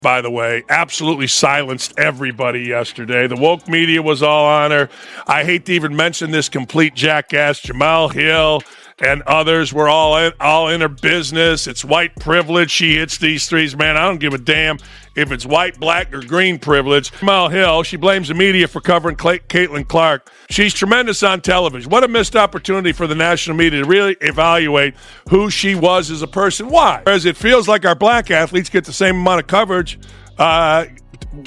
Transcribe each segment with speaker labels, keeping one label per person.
Speaker 1: by the way, absolutely silenced everybody yesterday. The woke media was all on her. I hate to even mention this complete jackass, Jamal Hill, and others were all in her business. It's white privilege. She hits these threes. Man, I don't give a damn if it's white, black, or green privilege. Jamal Hill, she blames the media for covering Caitlin Clark. She's tremendous on television. What a missed opportunity for the national media to really evaluate who she was as a person. Why? Whereas it feels like our black athletes get the same amount of coverage,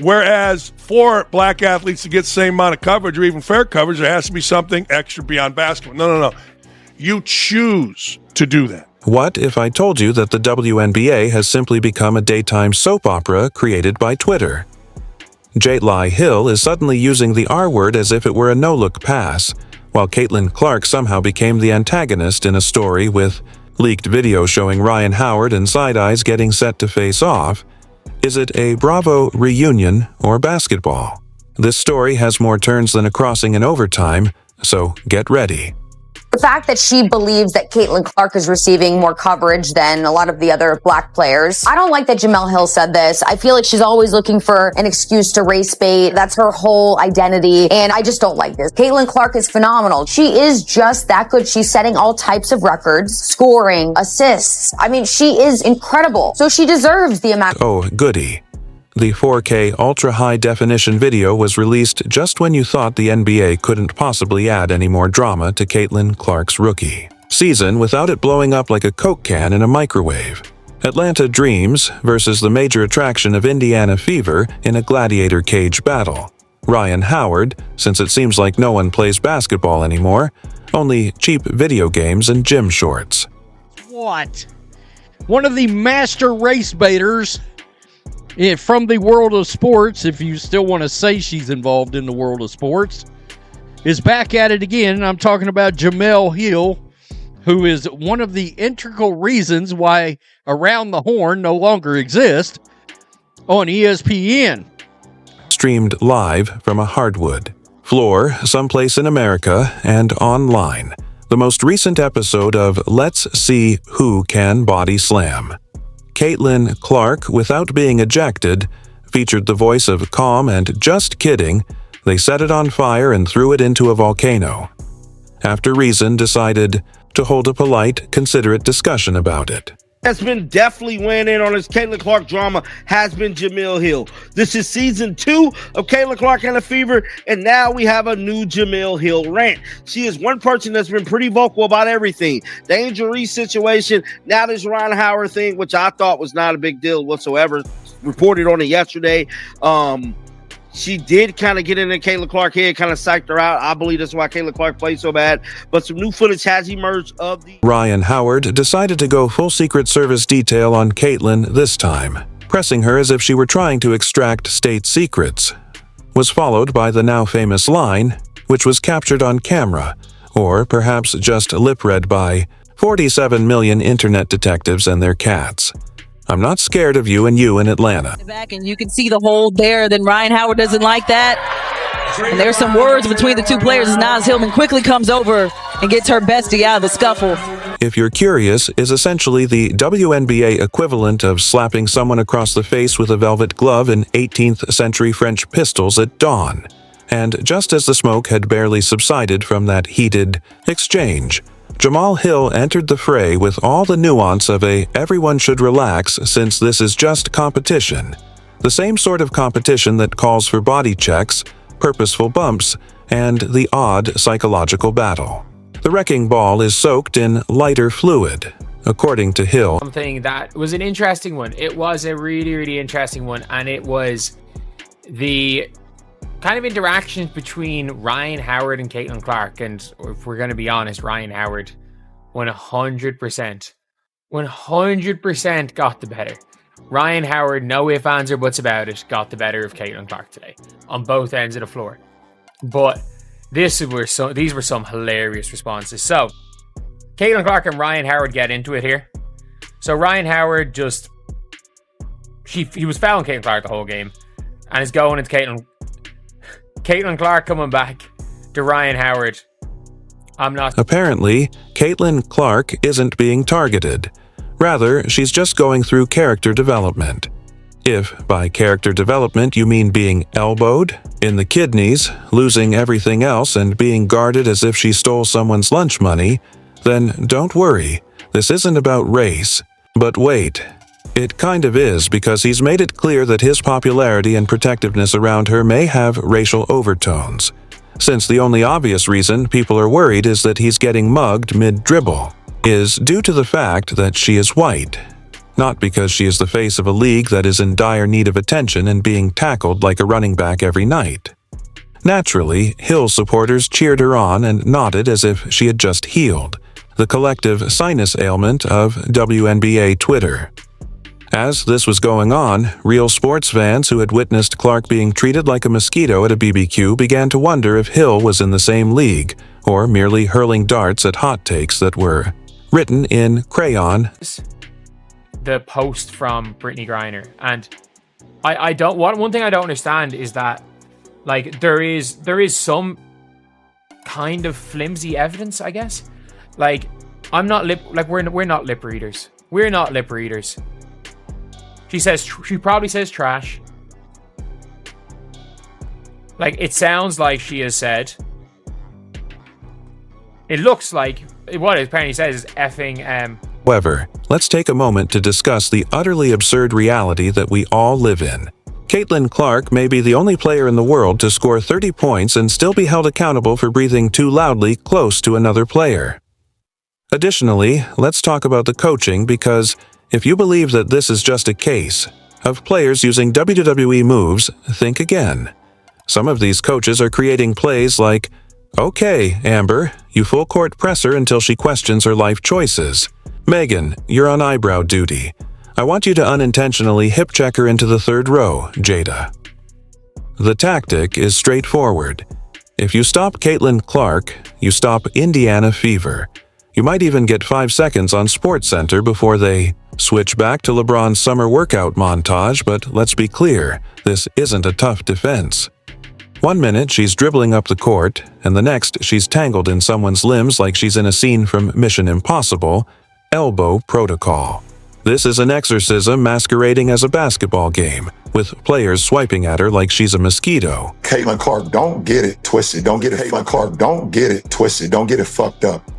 Speaker 1: whereas for black athletes to get the same amount of coverage or even fair coverage, there has to be something extra beyond basketball. No. You choose to do that.
Speaker 2: What if I told you that the WNBA has simply become a daytime soap opera created by Twitter? Rhyne Hill is suddenly using the R word as if it were a no-look pass, while Caitlin Clark somehow became the antagonist in a story with leaked video showing Rhyne Howard and Side-Eyes getting set to face off. Is it a Bravo reunion or basketball? This story has more turns than a crossing in overtime, so get ready.
Speaker 3: The fact that she believes that Caitlin Clark is receiving more coverage than a lot of the other black players. I don't like that Jamel Hill said this. I feel like she's always looking for an excuse to race bait. That's her whole identity. And I just don't like this. Caitlin Clark is phenomenal. She is just that good. She's setting all types of records, scoring, assists. I mean, she is incredible. So she deserves the amount.
Speaker 2: Oh, goody. The 4K ultra-high-definition video was released just when you thought the NBA couldn't possibly add any more drama to Caitlin Clark's rookie season without it blowing up like a Coke can in a microwave. Atlanta Dreams versus the major attraction of Indiana Fever in a gladiator cage battle. Rhyne Howard, since it seems like no one plays basketball anymore, only cheap video games and gym shorts.
Speaker 4: What? One of the master race baiters from the world of sports, if you still want to say she's involved in the world of sports, is back at it again. I'm talking about Jamel Hill, who is one of the integral reasons why Around the Horn no longer exists on ESPN.
Speaker 2: Streamed live from a hardwood floor someplace in America and online. The most recent episode of Let's See Who Can Body Slam. Caitlin Clark, without being ejected, featured the voice of calm and just kidding. They set it on fire and threw it into a volcano. After Reason decided to hold a polite, considerate discussion about it.
Speaker 5: That's been definitely weighing in on this Caitlin Clark drama has been Jamel Hill. This is season 2 of Caitlin Clark and the Fever, and now we have a new Jamel Hill rant. She is one person that's been pretty vocal about everything. The Angel Reese situation, now this Rhyne Howard thing, which I thought was not a big deal whatsoever. Reported on it yesterday. She did kind of get into Caitlin Clark's head, kind of psyched her out. I believe that's why Caitlin Clark played so bad. But some new footage has emerged of the...
Speaker 2: Rhyne Howard decided to go full Secret Service detail on Caitlin this time, pressing her as if she were trying to extract state secrets. Was followed by the now famous line, which was captured on camera, or perhaps just lip-read by 47 million internet detectives and their cats. I'm not scared of you and you in Atlanta.
Speaker 6: Back and you can see the hold there. Then Rhyne Howard doesn't like that. And there's some words between the two players as Naz Hillman quickly comes over and gets her bestie out of the scuffle.
Speaker 2: If You're Curious is essentially the WNBA equivalent of slapping someone across the face with a velvet glove in 18th century French pistols at dawn. And just as the smoke had barely subsided from that heated exchange, Jamel Hill entered the fray with all the nuance of a everyone should relax since this is just competition. The same sort of competition that calls for body checks, purposeful bumps, and the odd psychological battle. The wrecking ball is soaked in lighter fluid, according to Hill.
Speaker 7: Something that was an interesting one. It was a really, really interesting one, and it was the kind of interactions between Rhyne Howard and Caitlin Clark. And if we're going to be honest, Rhyne Howard 100% got the better. Rhyne Howard, no ifs, ands, or buts about it, got the better of Caitlin Clark today on both ends of the floor. But these were some hilarious responses. So Caitlin Clark and Rhyne Howard get into it here. So Rhyne Howard he was fouling Caitlin Clark the whole game and is going into Caitlin Clark coming back to Rhyne Howard.
Speaker 2: Apparently, Caitlin Clark isn't being targeted. Rather, she's just going through character development. If by character development you mean being elbowed, in the kidneys, losing everything else and being guarded as if she stole someone's lunch money, then don't worry, this isn't about race. But wait, it kind of is, because he's made it clear that his popularity and protectiveness around her may have racial overtones, since the only obvious reason people are worried is that he's getting mugged mid-dribble, is due to the fact that she is white, not because she is the face of a league that is in dire need of attention and being tackled like a running back every night. Naturally, Hill supporters cheered her on and nodded as if she had just healed, the collective sinus ailment of WNBA Twitter. As this was going on, real sports fans who had witnessed Clark being treated like a mosquito at a BBQ began to wonder if Hill was in the same league, or merely hurling darts at hot takes that were written in crayon.
Speaker 7: The post from Brittany Griner, and I don't. One thing I don't understand is that, like, there is some kind of flimsy evidence, I guess. Like, we're not lip readers. We're not lip readers. She probably says trash. Like, it sounds like she has said. It looks like what it apparently says is effing.
Speaker 2: However, let's take a moment to discuss the utterly absurd reality that we all live in. Caitlin Clark may be the only player in the world to score 30 points and still be held accountable for breathing too loudly close to another player. Additionally, let's talk about the coaching, because if you believe that this is just a case of players using WWE moves, think again. Some of these coaches are creating plays like, "Okay, Amber, you full court press her until she questions her life choices. Megan, you're on eyebrow duty. I want you to unintentionally hip check her into the third row, Jada." The tactic is straightforward. If you stop Caitlin Clark, you stop Indiana Fever. You might even get 5 seconds on SportsCenter before they switch back to LeBron's summer workout montage, but let's be clear, this isn't a tough defense. 1 minute she's dribbling up the court, and the next she's tangled in someone's limbs like she's in a scene from Mission Impossible. Elbow protocol. This is an exorcism masquerading as a basketball game, with players swiping at her like she's a mosquito.
Speaker 8: Caitlin Clark, don't get it twisted. Don't get it Caitlin Clark, don't get it twisted. Don't get it fucked up.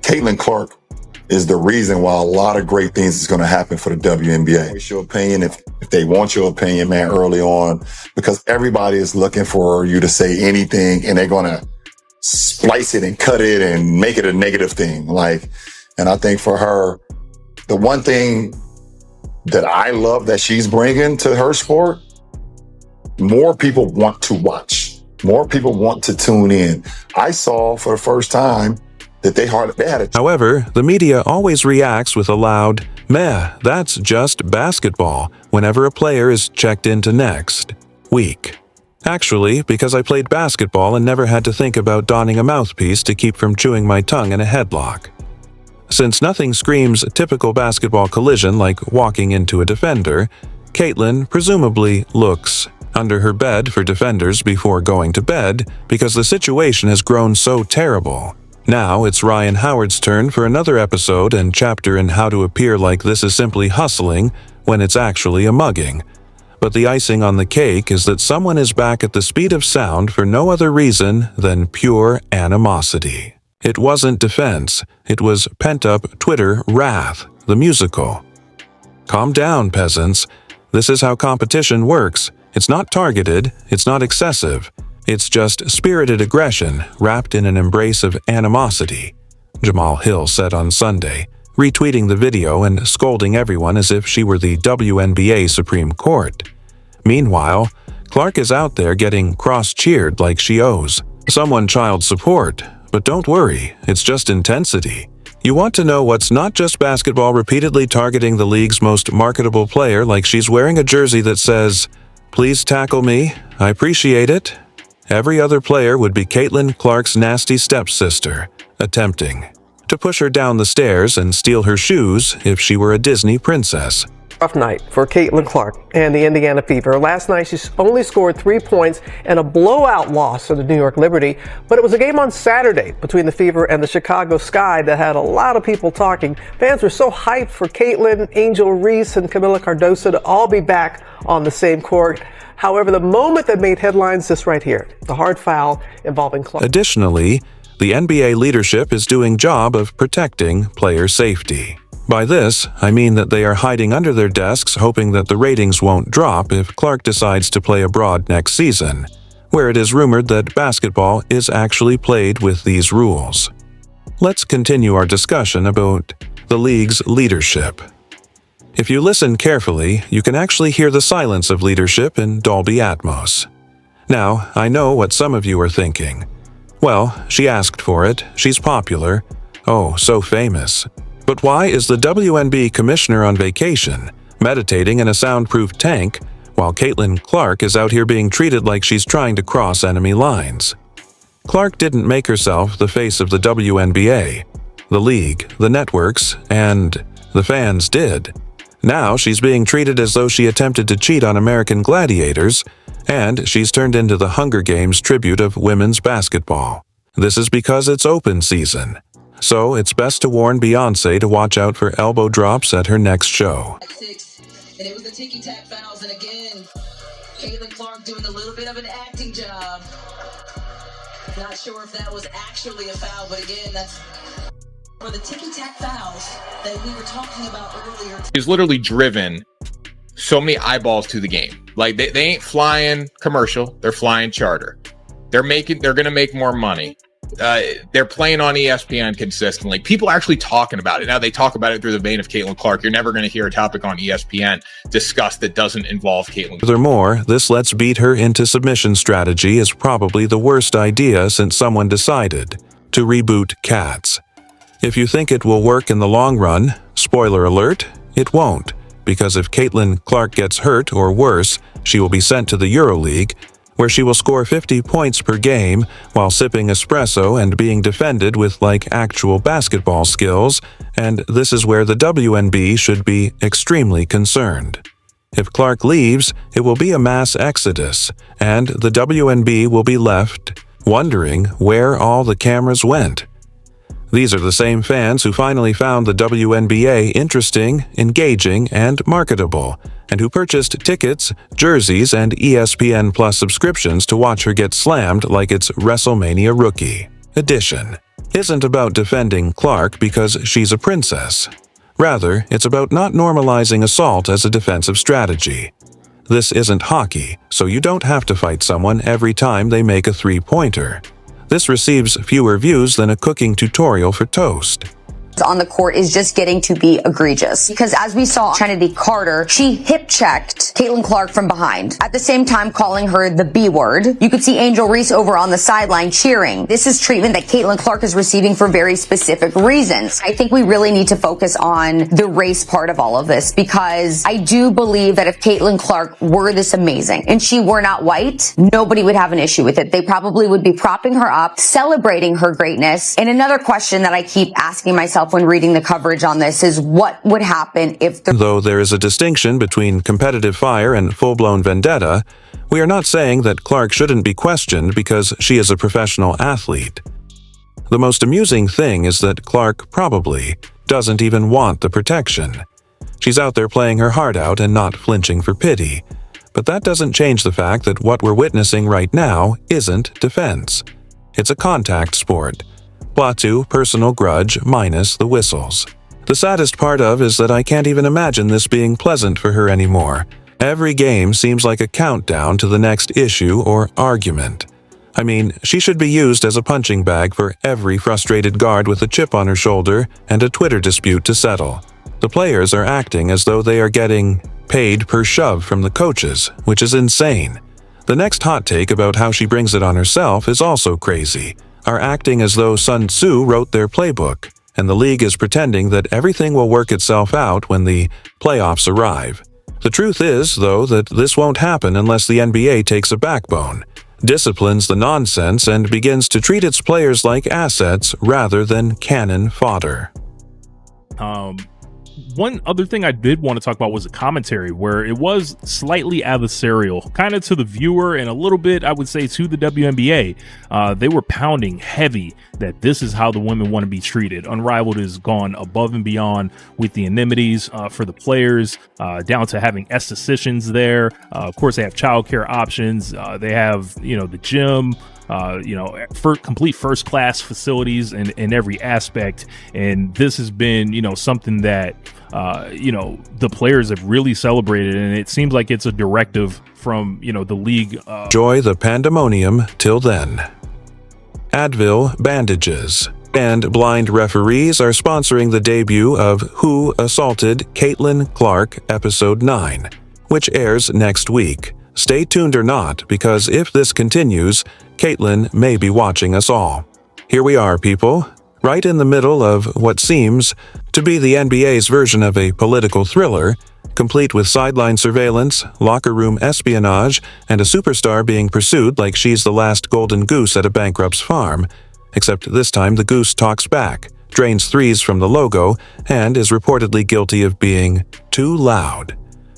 Speaker 8: Caitlin Clark is the reason why a lot of great things is going to happen for the WNBA. What's your opinion if they want your opinion, man, early on, because everybody is looking for you to say anything and they're going to splice it and cut it and make it a negative thing. And I think for her, the one thing that I love that she's bringing to her sport, more people want to watch. More people want to tune in. I saw for the first time that they had it.
Speaker 2: However, the media always reacts with a loud, "Meh, that's just basketball," whenever a player is checked into next week. Actually, because I played basketball and never had to think about donning a mouthpiece to keep from chewing my tongue in a headlock. Since nothing screams typical basketball collision like walking into a defender, Caitlin presumably looks under her bed for defenders before going to bed because the situation has grown so terrible. Now it's Rhyne Howard's turn for another episode and chapter in how to appear like this is simply hustling when it's actually a mugging. But the icing on the cake is that someone is back at the speed of sound for no other reason than pure animosity. It wasn't defense, it was pent-up Twitter wrath, the musical. Calm down, peasants. This is how competition works. It's not targeted, it's not excessive. It's just spirited aggression wrapped in an embrace of animosity, Jamal Hill said on Sunday, retweeting the video and scolding everyone as if she were the WNBA Supreme Court. Meanwhile, Clark is out there getting cross-cheered like she owes someone child support. But don't worry, it's just intensity. You want to know what's not just basketball repeatedly targeting the league's most marketable player like she's wearing a jersey that says, "Please tackle me, I appreciate it." Every other player would be Caitlin Clark's nasty stepsister, attempting to push her down the stairs and steal her shoes if she were a Disney princess.
Speaker 9: Rough night for Caitlin Clark and the Indiana Fever. Last night, she only scored 3 points in a blowout loss to the New York Liberty, but it was a game on Saturday between the Fever and the Chicago Sky that had a lot of people talking. Fans were so hyped for Caitlin, Angel Reese, and Camila Cardoso to all be back on the same court. However, the moment that made headlines, this right here, the hard foul involving Clark.
Speaker 2: Additionally, the NBA leadership is doing job of protecting player safety. By this, I mean that they are hiding under their desks hoping that the ratings won't drop if Clark decides to play abroad next season, where it is rumored that basketball is actually played with these rules. Let's continue our discussion about the league's leadership. If you listen carefully, you can actually hear the silence of leadership in Dolby Atmos. Now, I know what some of you are thinking. Well, she asked for it, she's popular, oh, so famous. But why is the WNBA commissioner on vacation, meditating in a soundproof tank, while Caitlin Clark is out here being treated like she's trying to cross enemy lines? Clark didn't make herself the face of the WNBA. The league, the networks, and the fans did. Now she's being treated as though she attempted to cheat on American gladiators, and she's turned into the Hunger Games tribute of women's basketball. This is because it's open season. So it's best to warn Beyoncé to watch out for elbow drops at her next show.
Speaker 6: And it was the ticky-tack fouls, and again, Caitlin Clark doing a little bit of an acting job. Not sure if that was actually a foul, but again, that's for the ticky-tack fouls that we were talking about earlier.
Speaker 10: He's literally driven so many eyeballs to the game. Like they ain't flying commercial, they're flying charter. They're gonna make more money. They're playing on ESPN consistently. People are actually talking about it. Now they talk about it through the vein of Caitlin Clark. You're never going to hear a topic on ESPN discussed that doesn't involve Caitlin.
Speaker 2: Furthermore, this let's beat her into submission strategy is probably the worst idea since someone decided to reboot Cats. If you think it will work in the long run, spoiler alert, it won't, because if Caitlin Clark gets hurt or worse, she will be sent to the EuroLeague, where she will score 50 points per game while sipping espresso and being defended with like actual basketball skills, and this is where the WNBA should be extremely concerned. If Clark leaves, it will be a mass exodus, and the WNBA will be left wondering where all the cameras went. These are the same fans who finally found the WNBA interesting, engaging, and marketable, and who purchased tickets, jerseys, and ESPN Plus subscriptions to watch her get slammed like it's WrestleMania Rookie Edition. Isn't about defending Clark because she's a princess. Rather, it's about not normalizing assault as a defensive strategy. This isn't hockey, so you don't have to fight someone every time they make a three-pointer. This receives fewer views than a cooking tutorial for toast.
Speaker 3: On the court is just getting to be egregious. Because as we saw Trinity Carter, she hip-checked Caitlin Clark from behind. At the same time calling her the B word. You could see Angel Reese over on the sideline cheering. This is treatment that Caitlin Clark is receiving for very specific reasons. I think we really need to focus on the race part of all of this, because I do believe that if Caitlin Clark were this amazing and she were not white, nobody would have an issue with it. They probably would be propping her up, celebrating her greatness. And another question that I keep asking myself when reading the coverage on this is what would happen if
Speaker 2: Though there is a distinction between competitive fire and full-blown vendetta, we are not saying that Clark shouldn't be questioned because she is a professional athlete. The most amusing thing is that Clark probably doesn't even want the protection. She's out there playing her heart out and not flinching for pity. But that doesn't change the fact that what we're witnessing right now isn't defense. It's a contact sport. Platu, personal grudge, minus the whistles. The saddest part of is that I can't even imagine this being pleasant for her anymore. Every game seems like a countdown to the next issue or argument. I mean, she should be used as a punching bag for every frustrated guard with a chip on her shoulder and a Twitter dispute to settle. The players are acting as though they are getting paid per shove from the coaches, which is insane. The next hot take about how she brings it on herself is also crazy. Are acting as though Sun Tzu wrote their playbook, and the league is pretending that everything will work itself out when the playoffs arrive. The truth is, though, that this won't happen unless the NBA takes a backbone, disciplines the nonsense, and begins to treat its players like assets rather than cannon fodder.
Speaker 11: one other thing I did want to talk about was the commentary, where it was slightly adversarial, kind of to the viewer and a little bit, I would say, to the WNBA. They were pounding heavy that this is how the women want to be treated. Unrivaled has gone above and beyond with the amenities for the players, down to having estheticians there. Of course, they have childcare options. They have, the gym. For complete first class facilities in every aspect. And this has been, something that, the players have really celebrated. And it seems like it's a directive from, the league.
Speaker 2: Enjoy the pandemonium till then. Advil bandages and blind referees are sponsoring the debut of Who Assaulted Caitlin Clark Episode 9, which airs next week. Stay tuned or not, because if this continues, Caitlin may be watching us all. Here we are, people, right in the middle of what seems to be the NBA's version of a political thriller, complete with sideline surveillance, locker room espionage, and a superstar being pursued like she's the last golden goose at a bankrupt's farm. Except this time the goose talks back, drains threes from the logo, and is reportedly guilty of being too loud.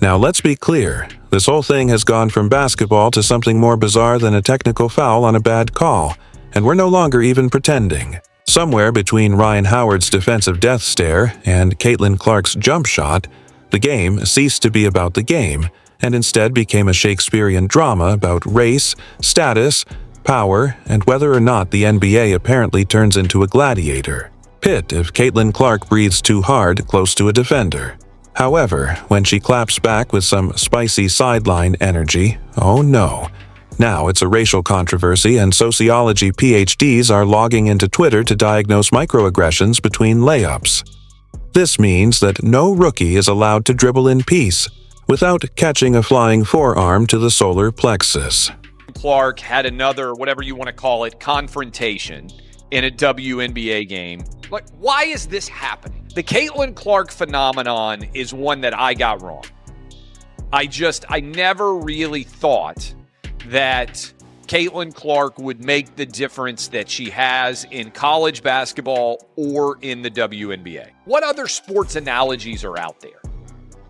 Speaker 2: Now let's be clear, this whole thing has gone from basketball to something more bizarre than a technical foul on a bad call, and we're no longer even pretending. Somewhere between Rhyne Howard's defensive death stare and Caitlin Clark's jump shot, the game ceased to be about the game, and instead became a Shakespearean drama about race, status, power, and whether or not the NBA apparently turns into a gladiator pit if Caitlin Clark breathes too hard close to a defender. However, when she claps back with some spicy sideline energy, oh no. Now it's a racial controversy, and sociology PhDs are logging into Twitter to diagnose microaggressions between layups. This means that no rookie is allowed to dribble in peace without catching a flying forearm to the solar plexus.
Speaker 12: Clark had another, whatever you want to call it, confrontation in a WNBA game. Like, why is this happening? The Caitlin Clark phenomenon is one that I got wrong. I never really thought that Caitlin Clark would make the difference that she has in college basketball or in the WNBA. What other sports analogies are out there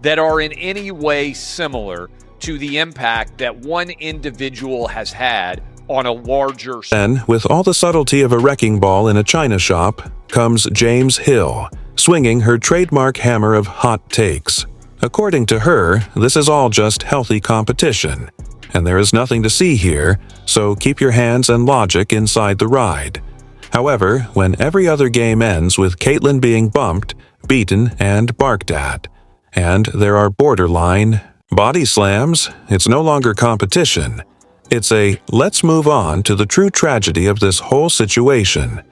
Speaker 12: that are in any way similar to the impact that one individual has had on a larger...
Speaker 2: Then, with all the subtlety of a wrecking ball in a china shop, comes James Hill, swinging her trademark hammer of hot takes. According to her, this is all just healthy competition, and there is nothing to see here, so keep your hands and logic inside the ride. However, when every other game ends with Caitlin being bumped, beaten, and barked at, and there are borderline body slams, it's no longer competition. It's a let's move on to the true tragedy of this whole situation.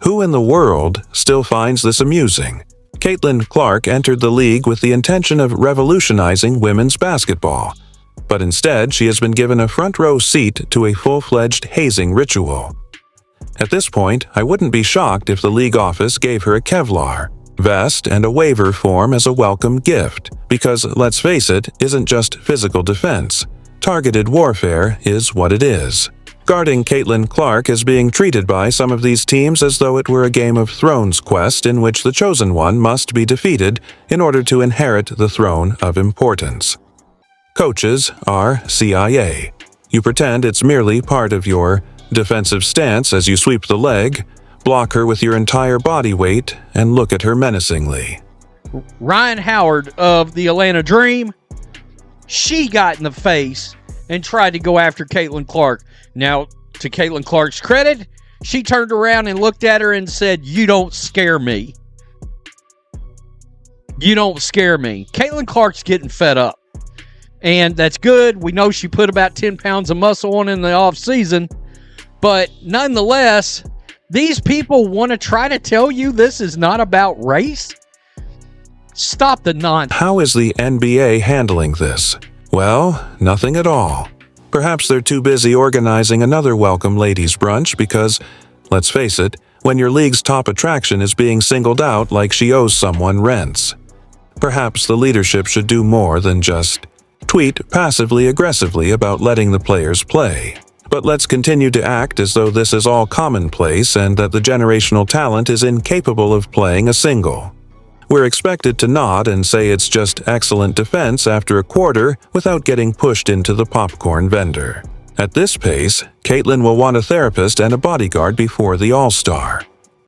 Speaker 2: Who in the world still finds this amusing? Caitlin Clark entered the league with the intention of revolutionizing women's basketball, but instead she has been given a front row seat to a full-fledged hazing ritual. At this point, I wouldn't be shocked if the league office gave her a Kevlar vest and a waiver form as a welcome gift, because let's face it, isn't just physical defense. Targeted warfare is what it is. Guarding Caitlin Clark is being treated by some of these teams as though it were a Game of Thrones quest in which the chosen one must be defeated in order to inherit the throne of importance. Coaches are CIA. You pretend it's merely part of your defensive stance as you sweep the leg, block her with your entire body weight, and look at her menacingly.
Speaker 4: Rhyne Howard of the Atlanta Dream, she got in the face and tried to go after Caitlin Clark. Now, to Caitlin Clark's credit, she turned around and looked at her and said, "You don't scare me. You don't scare me." Caitlin Clark's getting fed up. And that's good. We know she put about 10 pounds of muscle on in the offseason. But nonetheless, these people want to try to tell you this is not about race? Stop the nonsense.
Speaker 2: How is the NBA handling this? Well, nothing at all. Perhaps they're too busy organizing another welcome ladies' brunch because, let's face it, when your league's top attraction is being singled out like she owes someone rents. Perhaps the leadership should do more than just tweet passively aggressively about letting the players play. But let's continue to act as though this is all commonplace and that the generational talent is incapable of playing a single. we're expected to nod and say it's just excellent defense after a quarter without getting pushed into the popcorn vendor. At this pace, Caitlin will want a therapist and a bodyguard before the All-Star.